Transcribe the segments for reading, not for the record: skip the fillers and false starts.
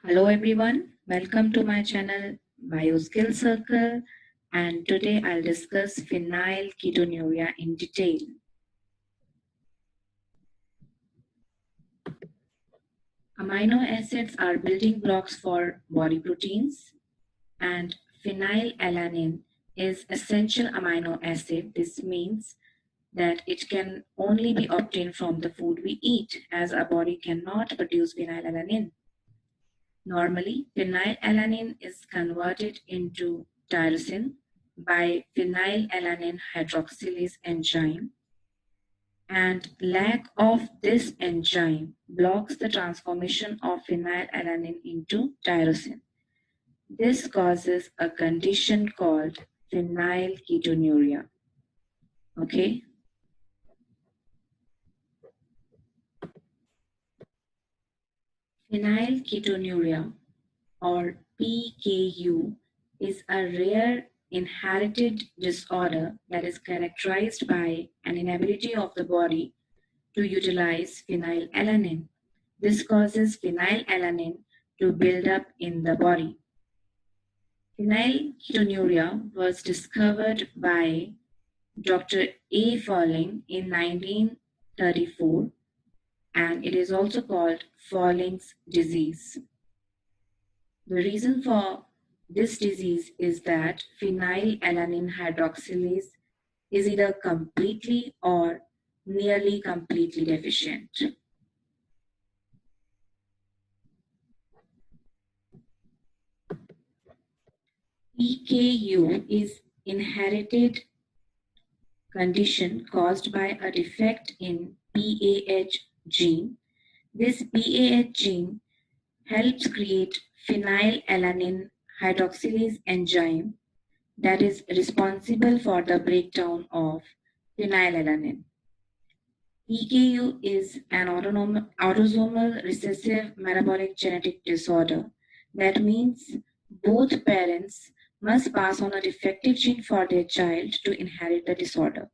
Hello everyone, welcome to my channel Bioskill Circle, and today I'll discuss phenylketonuria in detail. Amino acids are building blocks for body proteins, and phenylalanine is essential amino acid. This means that it can only be obtained from the food we eat, as our body cannot produce phenylalanine. Normally, phenylalanine is converted into tyrosine by phenylalanine hydroxylase enzyme, and lack of this enzyme blocks the transformation of phenylalanine into tyrosine. This causes a condition called phenylketonuria. Okay. Phenylketonuria, or PKU, is a rare inherited disorder that is characterized by an inability of the body to utilize phenylalanine. This causes phenylalanine to build up in the body. Phenylketonuria was discovered by Dr. A. Furling in 1934, and it is also called Furling's disease. The reason for this disease is that phenylalanine hydroxylase is either completely or nearly completely deficient. PKU is inherited condition caused by a defect in PAH gene. This PAH gene helps create phenylalanine hydroxylase enzyme that is responsible for the breakdown of phenylalanine. PKU is an autosomal recessive metabolic genetic disorder. That means both parents must pass on a defective gene for their child to inherit the disorder.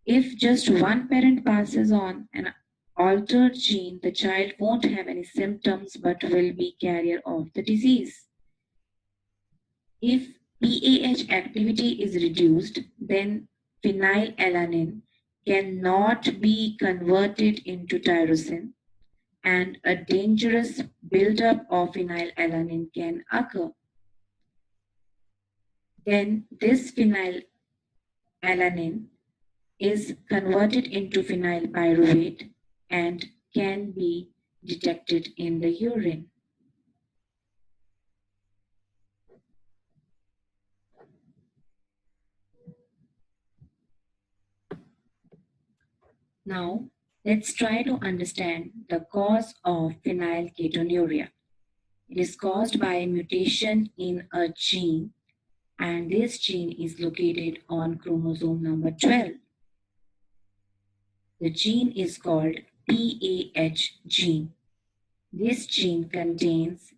If just one parent passes on an altered gene, the child won't have any symptoms but will be carrier of the disease. If PAH activity is reduced, then phenylalanine cannot be converted into tyrosine, and a dangerous buildup of phenylalanine can occur. Then this phenylalanine is converted into phenylpyruvate and can be detected in the urine. Now, let's try to understand the cause of phenylketonuria. It is caused by a mutation in a gene, and this gene is located on chromosome number 12. The gene is called PAH gene. This gene contains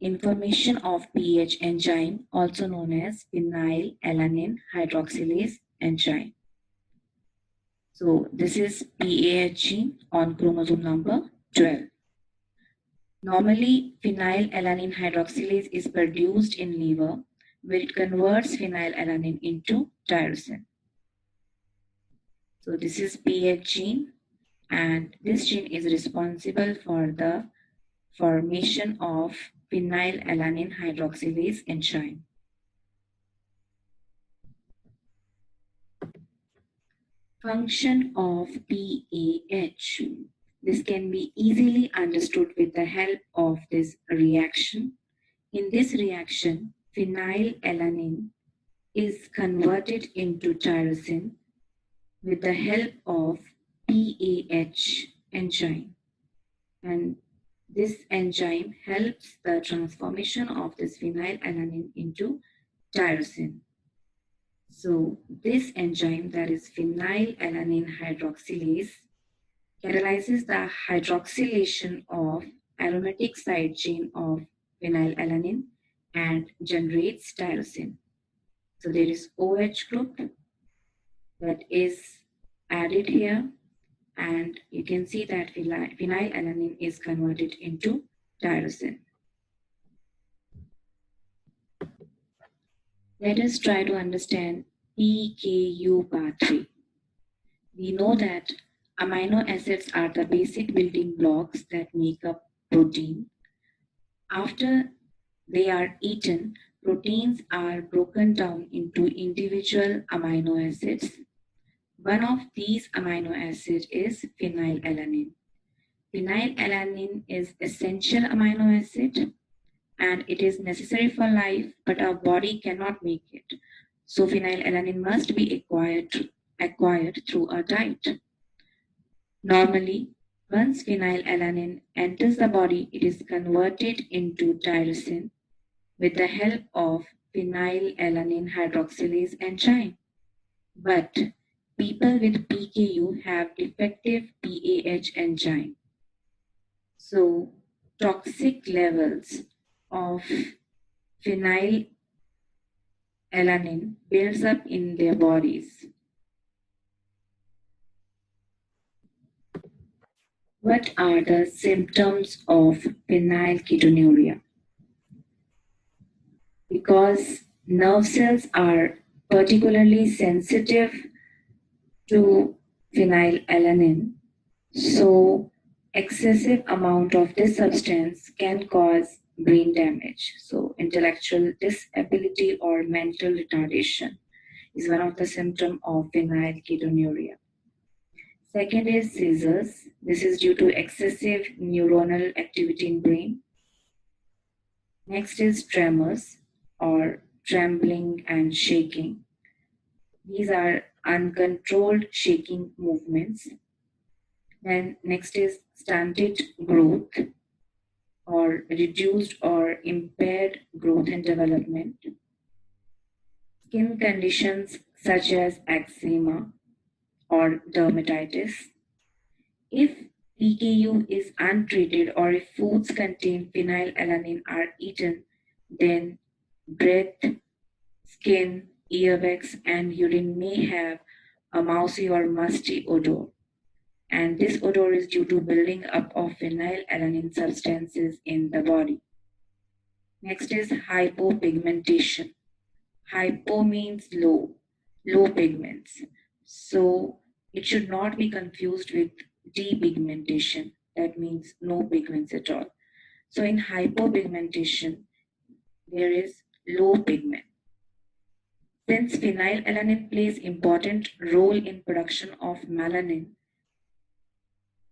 information of pH enzyme, also known as phenylalanine hydroxylase enzyme. So this is PAH gene on chromosome number 12. Normally, phenylalanine hydroxylase is produced in liver, where it converts phenylalanine into tyrosine. So this is PAH gene, and this gene is responsible for the formation of phenylalanine hydroxylase enzyme. Function of PAH. This can be easily understood with the help of this reaction. In this reaction, phenylalanine is converted into tyrosine with the help of PAH enzyme, and this enzyme helps the transformation of this phenylalanine into tyrosine. So this enzyme, that is phenylalanine hydroxylase, catalyzes the hydroxylation of aromatic side chain of phenylalanine and generates tyrosine. So there is OH group that is added here, and you can see that phenylalanine is converted into tyrosine. Let us try to understand PKU pathway. We know that amino acids are the basic building blocks that make up protein. After they are eaten, proteins are broken down into individual amino acids. One of these amino acids is phenylalanine. Phenylalanine is essential amino acid and it is necessary for life, but our body cannot make it. So phenylalanine must be acquired through a diet. Normally, once phenylalanine enters the body, it is converted into tyrosine with the help of phenylalanine hydroxylase enzyme. But people with PKU have defective PAH enzyme. So toxic levels of phenylalanine builds up in their bodies. What are the symptoms of phenylketonuria? Because nerve cells are particularly sensitive to phenylalanine, so excessive amount of this substance can cause brain damage. So intellectual disability or mental retardation is one of the symptoms of phenylketonuria. Second is seizures. This is due to excessive neuronal activity in brain. Next is tremors or trembling and shaking. These are uncontrolled shaking movements. Then next is stunted growth or reduced or impaired growth and development. Skin conditions such as eczema or dermatitis. If PKU is untreated or if foods contain phenylalanine are eaten, then breath, skin, earwax, and urine may have a mousy or musty odor. And this odor is due to building up of phenylalanine substances in the body. Next is hypopigmentation. Hypo means low pigments. So it should not be confused with depigmentation. That means no pigments at all. So in hypopigmentation, there is low pigment. Since phenylalanine plays important role in production of melanin,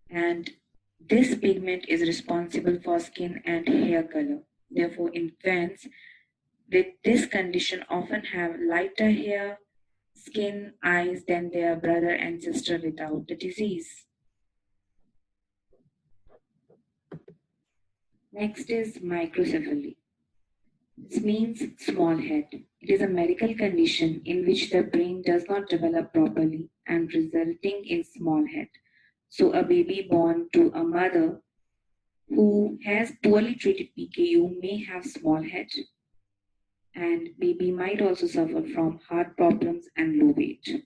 and this pigment is responsible for skin and hair color. Therefore, infants with this condition often have lighter hair, skin, eyes than their brother and sister without the disease. Next is microcephaly. This means small head. It is a medical condition in which the brain does not develop properly and resulting in small head. So a baby born to a mother who has poorly treated PKU may have small head, and baby might also suffer from heart problems and low weight.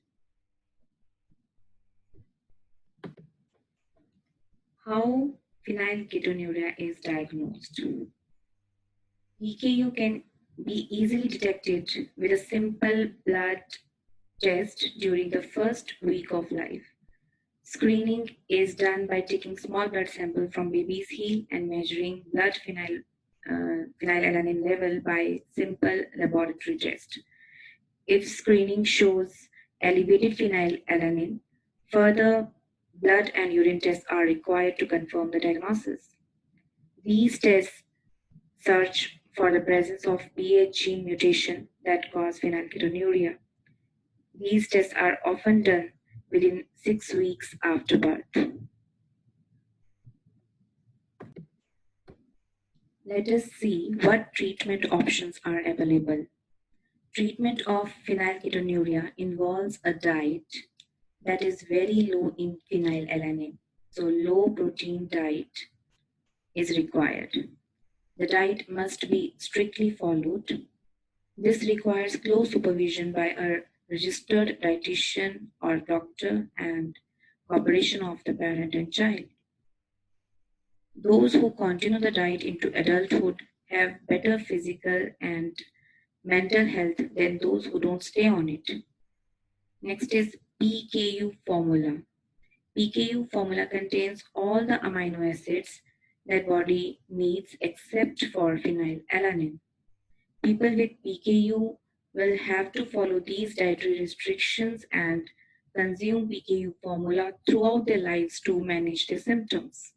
How phenylketonuria is diagnosed? PKU can be easily detected with a simple blood test during the first week of life. Screening is done by taking small blood sample from baby's heel and measuring blood phenylalanine level by simple laboratory test. If screening shows elevated phenylalanine, further blood and urine tests are required to confirm the diagnosis. These tests search for the presence of PH gene mutation that cause phenylketonuria. These tests are often done within 6 weeks after birth. Let us see what treatment options are available. Treatment of phenylketonuria involves a diet that is very low in phenylalanine. So low protein diet is required. The diet must be strictly followed. This requires close supervision by a registered dietitian or doctor and cooperation of the parent and child. Those who continue the diet into adulthood have better physical and mental health than those who don't stay on it. Next is PKU formula. PKU formula contains all the amino acids that body needs except for phenylalanine. People with PKU will have to follow these dietary restrictions and consume PKU formula throughout their lives to manage their symptoms.